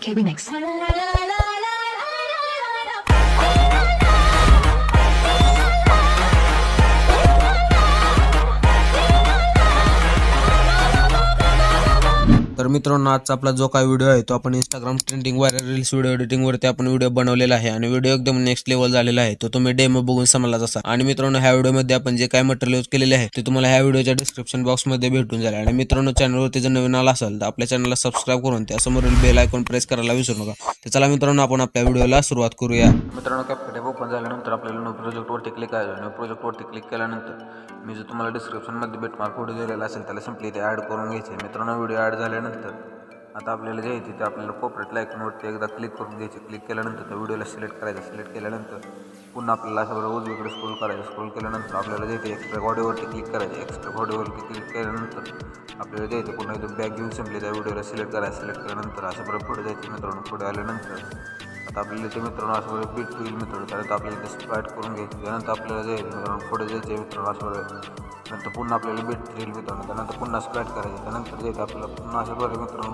DK Remix. तर मित्रांनो, आजचा आपला जो काही व्हिडिओ आहे तो आपण Instagram trending viral reels video editing वरती आपण व्हिडिओ बनवलेला आहे आणि व्हिडिओ एकदम नेक्स्ट लेवल झालेला आहे. तो तुम्ही डेमो बघून समजलाच असा. आणि मित्रांनो, ह्या व्हिडिओमध्ये आपण जे काय मटेरियल यूज केलेले आहे ते तुम्हाला ह्या व्हिडिओच्या डिस्क्रिप्शन बॉक्स मध्ये भेटून जाईल. आणि मित्रांनो, चॅनलवरती जर नवीन आला असेल तर आपल्या चॅनलला सबस्क्राइब करून त्या समोरील बेल आयकॉन प्रेस करायला विसरू नका. तर चला मित्रांनो, आपण आपल्या व्हिडिओला सुरुवात करूया. मित्रांनो, CapCut ॲप ओपन झाल्यानंतर आपल्याला न्यू प्रोजेक्टवरती क्लिक करायचं. न्यू प्रोजेक्टवरती क्लिक केल्यानंतर मी जो तुम्हाला डिस्क्रिप्शनमध्ये बेटमार्क व्हिडिओ दिलेला असेल त्याला सिम्पली ते ॲड करून घ्यायचे. मित्रांनो, व्हिडिओ ॲड झाल्यानंतर आता आपल्याला जे आहे तिथे आपल्याला कोपऱ्यात लायकॉनवरती एकदा क्लिक करून घ्यायचे. क्लिक केल्यानंतर त्या व्हिडिओला सिलेक्ट करायचं. सिलेक्ट केल्यानंतर पुन्हा आपल्याला असं बरोबर उजवीकडे स्क्रोल करायचं. स्क्रोल केल्यानंतर आपल्याला जे ते एक्स्ट्रा ऑडिओवरती क्लिक करायचं. एक्स्ट्रा ऑडिओवरती क्लिक केल्यानंतर आपल्याला जे ते पुन्हा इथं बॅक घेऊन सिम्पली त्या व्हिडिओला सिलेक्ट करायचं. सिलेक्ट केल्यानंतर असं बरोबर पुढे जायचं. मित्रांनो, पुढे आल्यानंतर आता आपल्याला ते मित्रांनो असं बरोबर बीट होईल. मित्रांनो, त्यानंतर आपल्याला ते स्प्लाइट करून घ्यायचं. त्यानंतर आपल्याला जे मित्रांनो पुढे जायचं मित्रांनो असं बरोबर. नंतर पुन्हा आपल्याला बीट येईल मित्रांनो. त्यानंतर पुन्हा स्प्लाइट करायचं. त्यानंतर जे आपल्याला पुन्हा असं बरोबर मित्रांनो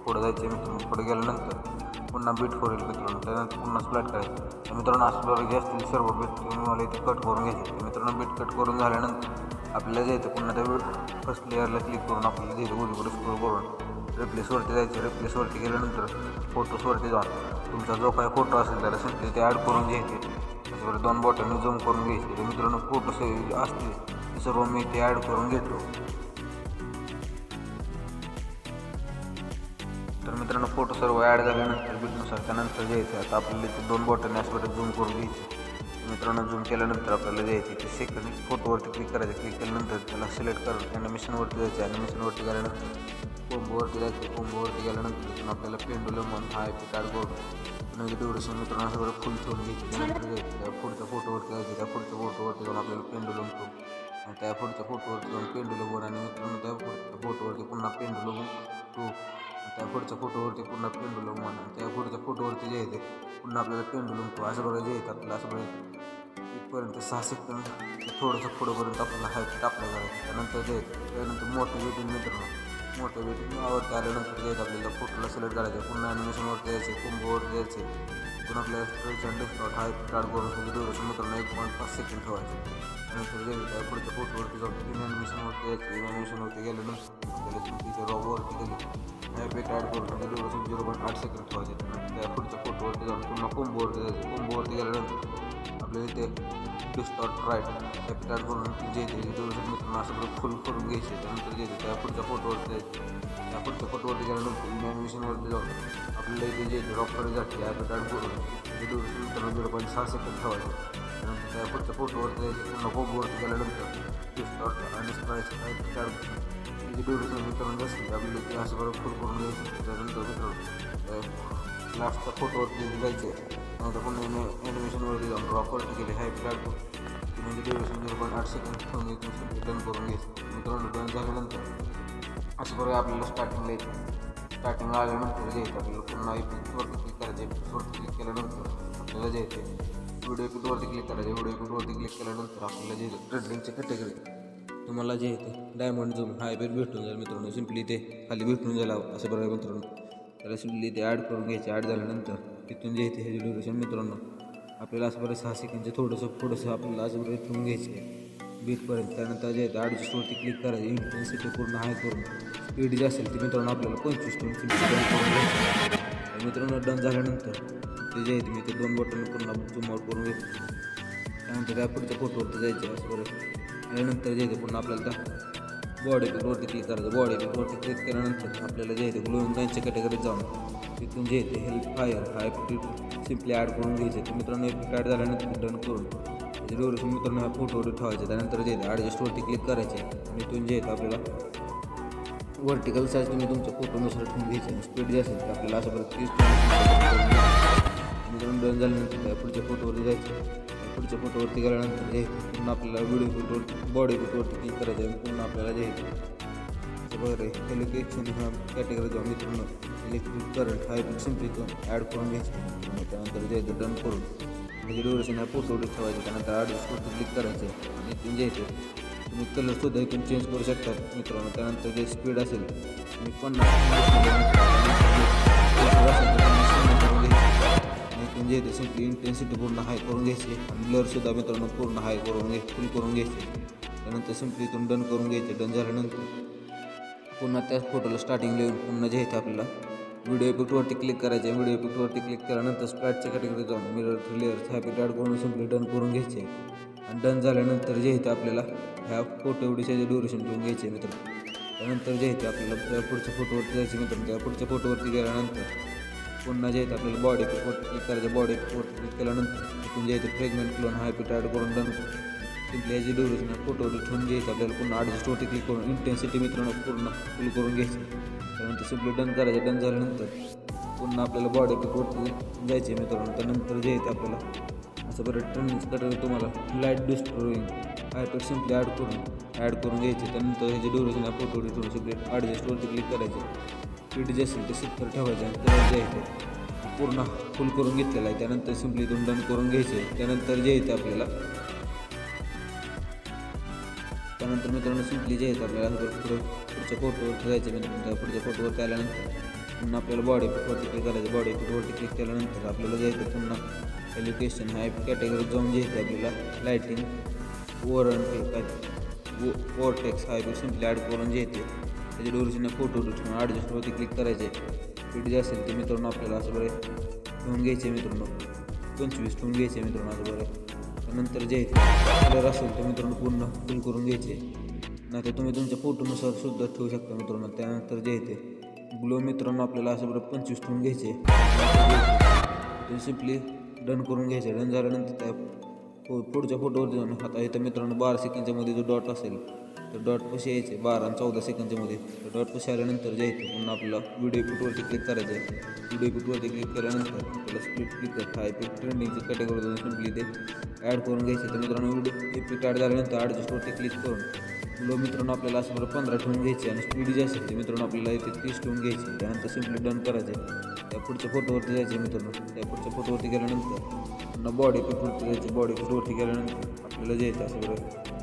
पुढे जायचे. मित्रांनो, पुढे गेल्यानंतर पुन्हा बीट होईल मित्रांनो. त्यानंतर पुन्हा स्प्लाइट करायचं. तर मित्रांनो, असं बरोबर जे असतील सर्व बीट मला इथे कट करून घ्यायचे. मित्रांनो, बीट कट करून झाल्यानंतर आपल्याला जे येतं पुन्हा त्या फर्स्ट लेअरला क्लिक करून आपल्याला जे उजवीकडे स्क्रोल करून रिप्लेसवरती जायचं. रिप्लेसवरती गेल्यानंतर फोटोजवरती जाऊन तुमचा जो काही फोटो असेल त्याला सिम्पली ते ॲड करून घ्यायचे. त्याच्यावर दोन बॉटनने झूम करून घ्यायचे. तर मित्रांनो, फोटो असतील ते सर्व मी ते ॲड करून घेतो. तर मित्रांनो, फोटो सर्व ॲड झाल्यानंतर बीटनुसार त्यानंतर जे येते आता आपल्याला ते दोन बॉटन यासोबत झूम करून घ्यायचे. मित्रांनो, झूम केल्यानंतर आपल्याला जे येते ते सेकंड फोटोवरती क्लिक करायचं. क्लिक केल्यानंतर त्याला सिलेक्ट करून ॲनिमेशनवरती जायचं. ॲनिमेशनवरती गेल्यानंतर कोंबोवरती जायचं. कोंबोवरती गेल्यानंतर आपण पेंडुलम म्हणून हा इफेक्ट ॲड करून ड्युरेशन मित्रांनो असं बरं फुल ठेवून घ्यायची. त्यानंतर त्या पुढच्या फोटोवरती जायचं. त्या पुढच्या फोटोवरती जाऊन आपल्याला पेंडुलम ठेवून त्या पुढच्या फोटोवरती जाऊन पेंडुलम वर आणि मित्रांनो त्या पुढच्या फोटोवरती पुन्हा पेंडुलम टू. त्या पुढच्या फोटोवरती पुन्हा पेंडुलम वन. त्या पुढच्या फोटोवरती जे येते पुन्हा आपल्याला पेंडुलम टू. असं बरं जे येतं आपल्याला असं बरं इथपर्यंत 6 सेकंद थोडंसं पुढंपर्यंत आपल्याला हाईट टाकलं जायचं. त्यानंतर जे येतं त्यानंतर मोटिवेटिंग मित्रांनो मोटिवेटिंग आवडते आल्यानंतर जे आपल्याला फोटोला सिलेक्ट करायचं. पुन्हा ॲनिमेशनवरती जायचे. कोंबोवरती जायचे. पुन्हा आपल्याला स्ट्रेच अँड डिस्टॉर्ट हा स्टार्ट करून त्याची ड्युरेशन मित्रांनो 1.5 सेकंड ठेवायचं. त्यानंतर जे त्या पुढच्या फोटोवरती जाऊन तीन ॲनिमेशनवरती जायचं. ॲनिमेशनवरती गेल्यानंतर आपल्याला तिच्या रॉबवरती गेली इफेक्ट ॲड करून त्याची ड्युरेशन 0.8 सेकंड ठेवायचे. त्यानंतर त्या पुढच्या फोटोवरती जाऊन पुन्हा कोंबोवरती जायचं. कोंबोवरती गेल्यानंतर आपल्याला इथे डिस्टॉर्ट राईट इफेक्ट ॲड करून जे ते ड्युरेशन मित्रांनो असं बरोबर फुल करून घ्यायचे. त्यानंतर जे त्या पुढच्या फोटोवरती जायचं. त्या पुढच्या फोटोवरती गेल्यानंतर ॲनिमेशनवरती जाऊन आपल्याला इथे जे ड्रॉपकडे जाते इफेक्ट ॲड करून त्याची ड्युरेशन मित्रांनो 0.6 सेकंड ठेवायचं. त्यानंतर त्या पुढच्या फोटोवरती जायचं. पुन्हा कोंबोवरती गेल्यानंतर डिस्टॉर्ट आणि स्प्लाइट इफेक्ट ॲड त्याची ड्युरेशन मित्रांनो जास्त आपल्याला ते असं बरोबर फुल करून घ्यायचं. त्यानंतर मित्रांनो लास्टच्या फोटोवरती जायचे. त्यानंतर पुन्हा ॲनिमेशनवरती जाऊन ड्रॉपवरती गेले हा इफेक्ट ॲड करून म्हणजे ड्युरेशन 0.8 सेकंड ठेवून डन करून घ्यायचं. मित्रांनो, डन झाल्यानंतर असं बरं आपल्याला स्टार्टिंगला येतं. स्टार्टिंगला आल्यानंतर जे येतं आपल्याला पुन्हा इफेक्टवरती क्लिक करायचं. इफेक्टवरती क्लिक केल्यानंतर आपल्याला जे येते व्हिडिओ इफेक्टवरती क्लिक करायचं. व्हिडिओ इफेक्टवरती क्लिक केल्यानंतर आपल्याला जे ट्रेंडिंगचे कॅटेगरी तुम्हाला जे येते डायमंड झूम हा इफेक्ट भेटून जाईल. मित्रांनो, सिम्पली ते खाली भेटून जाईल असं बरं मित्रांनो. त्याला सिम्पली ते ॲड करून घ्यायचे. ॲड झाल्यानंतर तिथून जे येते हे ड्युरेशन मित्रांनो आपल्याला असं बरं 6 सेकंडचे थोडंसं आपल्याला असं बरं ठेवून घ्यायचे बीटपर्यंत. त्यानंतर जे येतं ॲडजस्टवरती क्लिक करायचं. इंटेन्सिटी पूर्ण हाय करून स्पीड जे असेल ते मित्रांनो आपल्याला 25 टन डन करून घ्यायचं. मित्रांनो, डन झाल्यानंतर ते जे येते मी ते दोन बटन पूर्ण झूम आउट करून घेतो. त्यानंतर त्या पुढच्या फोटोवरती जायचं असं बरं. त्यानंतर जे येते पुन्हा आपल्याला त्या बॉडी पिकवरती क्लिक करायचं. बॉडी पिकवरती क्लिक केल्यानंतर आपल्याला जे येते ग्लोइंग लाईनच्या कॅटेगरीत जाऊन तिथून जे येते हेल्प फायर हा इफेक्ट सिम्पली ॲड करून घ्यायचे. तर मित्रांनो, इफेक्ट ॲड झाल्यानंतर डन करून त्याचे ड्युरेशन मित्रांनो ह्या फोटोवर ठेवायचे. त्यानंतर जे येते ॲडजस्टवरती क्लिक करायचे आणि इथून जे येतं आपल्याला वर्टिकल साईज तुम्ही तुमच्या फोटोनुसार ठेवून घ्यायचे. स्पीड जे असेल ते आपल्याला असं बरं 30 मित्रांनो. डन झाल्यानंतर त्या पुढच्या फोटोवरती जायचं. पुढच्या फोटोवरती गेल्यानंतर जे पुन्हा आपल्याला व्हिडिओ फोटोवरती बॉडी फोटोवरती क्लिक करायचं आणि पुन्हा आपल्याला जे बरं इलेक्ट्रिक हा कॅटेगरी जाऊन मित्रांनो इलेक्ट्रिक करंट हा इफेक्ट सिम्पली ॲड करून घ्यायचं. त्यानंतर जे डन करून त्याची ड्युरेशन ह्या फोटोवरती ठेवायचं. त्यानंतर ॲडजस्टवरती क्लिक करायचं आणि इथून जे येते तुम्ही कलरसुद्धा इथून चेंज करू शकता मित्रांनो. त्यानंतर जे स्पीड असेल तुम्ही 50 फिल्टर असेल तर तुम्ही शून्य करून घ्यायचे. इथून जे ते सिम्पली इंटेन्सिटी पूर्ण हाय करून घ्यायची आणि ब्लरसुद्धा मित्रांनो पूर्ण हाय करून फुल करून घ्यायचे. त्यानंतर सिम्पली इथून डन करून घ्यायचे. डन झाल्यानंतर पुन्हा त्याच फोटोला स्टार्टिंग लिहून पुन्हा जे आहे आपल्याला व्हिडिओ इफेक्टवरती क्लिक करायचे. व्हिडिओ इफेक्टवरती क्लिक केल्यानंतर स्प्लॅटच्या कॅटेगरी जाऊन मिरर लेअर्स हॅपी ॲड करून सिम्पली डन करून घ्यायचे. आणि डन झाल्यानंतर जे आहे आपल्याला ह्या फोटो एवढीचे ड्युरेशन ठेवून घ्यायचे मित्रांनो. त्यानंतर जे आहे आपल्याला त्या पुढच्या फोटोवरती जायचे मित्रांनो. त्या पुढच्या फोटोवरती गेल्यानंतर पुन्हा जे आहे आपल्याला बॉडी इफेक्टवरती क्लिक करायचं. बॉडी इफेक्टवरती क्लिक केल्यानंतर तिथून जे आहे फ्रेगमेंट क्लोन हॅपी ॲड करून डन सिम्पली ह्याची ड्युरेशन फोटोवर ठेवून घ्यायचं. आपल्याला पुन्हा ॲडजस्टवरती क्लिक करून इंटेन्सिटी मित्रांनो पूर्ण फुल करून घ्यायची. त्यानंतर सिम्पली डन करायचं. डन झाल्यानंतर पुन्हा आपल्याला बॉडी इफेक्टवरती जायचे मित्रांनो. त्यानंतर जे आहे आपल्याला असं बरं ट्रेंडिंग कटर तुम्हाला लाईट डिस्ट्रोईंग हायपर सिम्पली ॲड करून घ्यायचे. त्यानंतर ह्याची ड्युरेशन फोटोवर ठेवून सिम्पली ॲडजस्टवरती क्लिक करायचे. स्पीड जे असेल ते 70 ठेवायचं आणि त्याला जे आहे ते पूर्ण फुल करून घेतलेलं आहे. त्यानंतर सिम्पली इथून डन करून घ्यायचे. त्यानंतर जे आहे आपल्याला त्यानंतर मित्रांनो सिम्पली जे आहे आपल्याला पुढच्या फोटोवरती जायचे मित्रांनो. त्या पुढच्या फोटोवरती आल्यानंतर पुन्हा आपल्याला बॉडी इफेक्टवरती क्लिक करायचं. बॉडी इफेक्टवरती क्लिक केल्यानंतर आपल्याला जे आहे पुन्हा एज्युकेशन ह्या कॅटेगरीत जाऊन जे आहे आपल्याला लाईटिंग वॉरटेक्स हा सिम्पली ॲड करून जे येते त्याच्या ड्युरेशन फोटो ठेवून ॲडजस्टवरती क्लिक करायचे. स्पीड जे असेल ते मित्रांनो आपल्याला असं बरे ठेवून घ्यायचे मित्रांनो. 25 ठेवून घ्यायचे मित्रांनो असं बरे. त्यानंतर जे कलर असेल ते मित्रांनो पूर्ण फुल करून घ्यायचे. नाहीतर तुम्ही तुमच्या फोटोनुसार सुद्धा ठेवू शकता मित्रांनो. त्यानंतर जे आहे ते ग्लो मित्रांनो आपल्याला असं बरं 25 ठेवून घ्यायचे. ते सिम्पली डन करून घ्यायचे. डन झाल्यानंतर त्या पुढच्या फोटोवरती जाऊन आता इथं मित्रांनो 12 सेकंडच्या मध्ये जो डॉट असेल तर डॉट पशी यायचे 12 आणि 14 सेकंडच्या मध्ये. तर डॉट पशी आल्यानंतर जे आहे पुन्हा आपल्याला व्हिडिओ इफेक्टवरती क्लिक करायचं आहे. व्हिडिओ इफेक्टवरती क्लिक केल्यानंतर आपल्याला स्प्लिट क्लिक हा इफेक्ट ट्रेंडिंगची कॅटेगरी जाऊन सिम्पली ते ॲड करून घ्यायचे. तर मित्रांनो व्हिडिओ इफेक्ट ॲड झाल्यानंतर ॲडजस्टवरती क्लिक करून लो मित्रांनो आपल्याला असं बरं 15 ठेवून घ्यायचे. आणि स्पीड जे असेल ते मित्रांनो आपल्याला इथे 30 ठेवून घ्यायचे. त्यानंतर सिम्पली डन करायचे. त्या पुढच्या फोटोवरती जायचे मित्रांनो. त्या पुढच्या फोटोवरती गेल्यानंतर पुन्हा बॉडी इफेक्टवरती जायचे. बॉडी इफेक्टवरती गेल्यानंतर आपल्याला जे येतं असं बरं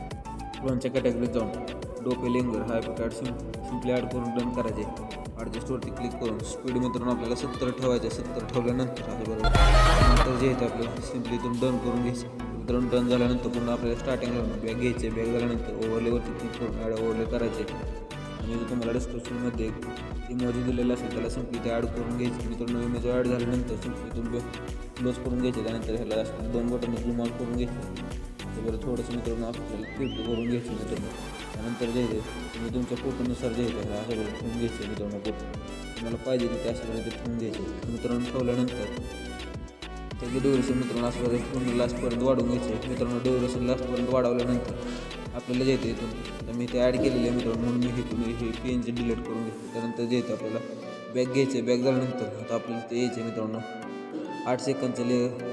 क्लोनच्या कॅटेगरीत जाऊन डोपे लेंगर हा इफेक्ट सिम्पली ॲड करून डन करायचे. ॲडजस्टवरती क्लिक करून स्पीड मित्रांनो आपल्याला 70 ठेवायचे. 70 ठेवल्यानंतर असं बरोबर नंतर जे येतं आपल्याला सिम्पली इथून डन करून घ्यायचे. मित्रांनो डन झाल्यानंतर पुन्हा आपल्याला स्टार्टिंगला बॅग घ्यायचे. बॅग झाल्यानंतर ओव्हरलेवरती क्लिक करून ॲड ओव्हरले करायचे. आणि तुम्हाला डिस्क्रिप्शनमध्ये इमोजी दिलेला असेल त्याला सिम्पली ते ॲड करून घ्यायचे. मित्रांनो इमेज ॲड झाल्यानंतर सिम्पली इथून क्लोज करून घ्यायचे. त्यानंतर ह्याला 2 बटन झूम आउट करून घ्यायचे. बरं थोडंसं मित्रांनो आपल्याला क्लिक करून घ्यायचे मित्रांनो. त्यानंतर जे आहे तुम्ही तुमच्या फोटोनुसार जे आहे असं बरं ठेवून घ्यायचे मित्रांनो. फोटो तुम्हाला पाहिजे ते अशा बरं ते ठेवून घ्यायचे. मित्रांनो ठेवल्यानंतर त्याची ड्युरेशन मित्रांनो असं बरं पूर्ण लास्टपर्यंत वाढवून घ्यायचे. मित्रांनो ड्युरेशन लास्टपर्यंत वाढवल्यानंतर आपल्याला जे येते इथून तर मी ते ॲड केलेले आहे मित्रांनो. म्हणून मी हे PNG डिलीट करून घेतो. त्यानंतर जे येते आपल्याला बॅग घ्यायचे. बॅग झाल्यानंतर आता आपल्याला ते यायचे मित्रांनो 8 सेकंदचे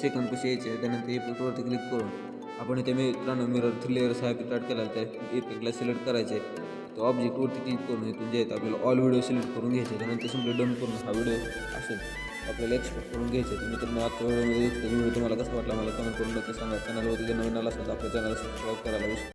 सेकंद कसे यायचे. त्यानंतर इफेक्टवरती क्लिक करून आपण इथे मित्रांनो मिरर लेअर्स हा इफेक्ट ॲड केला त्या इफेक्टला सिलेक्ट करायचे. तो ऑब्जेक्टवरती क्लिक करून इथून जे आहेत आपल्याला ऑल व्हिडिओ सिलेक्ट करून घ्यायचे. त्यानंतर सिम्पली डन करून हा व्हिडिओ असेल आपल्याला एक्सपोर्ट करून घ्यायचे. तर मित्रांनो आजच्या व्हिडिओमध्ये व्हिडिओ तुम्हाला कसं वाटला मला कमेंट करून नक्की सांगा. चॅनलवरती जर नवीन आला असेल तर आपल्या चॅनलला सबस्क्राईब करायला विसरू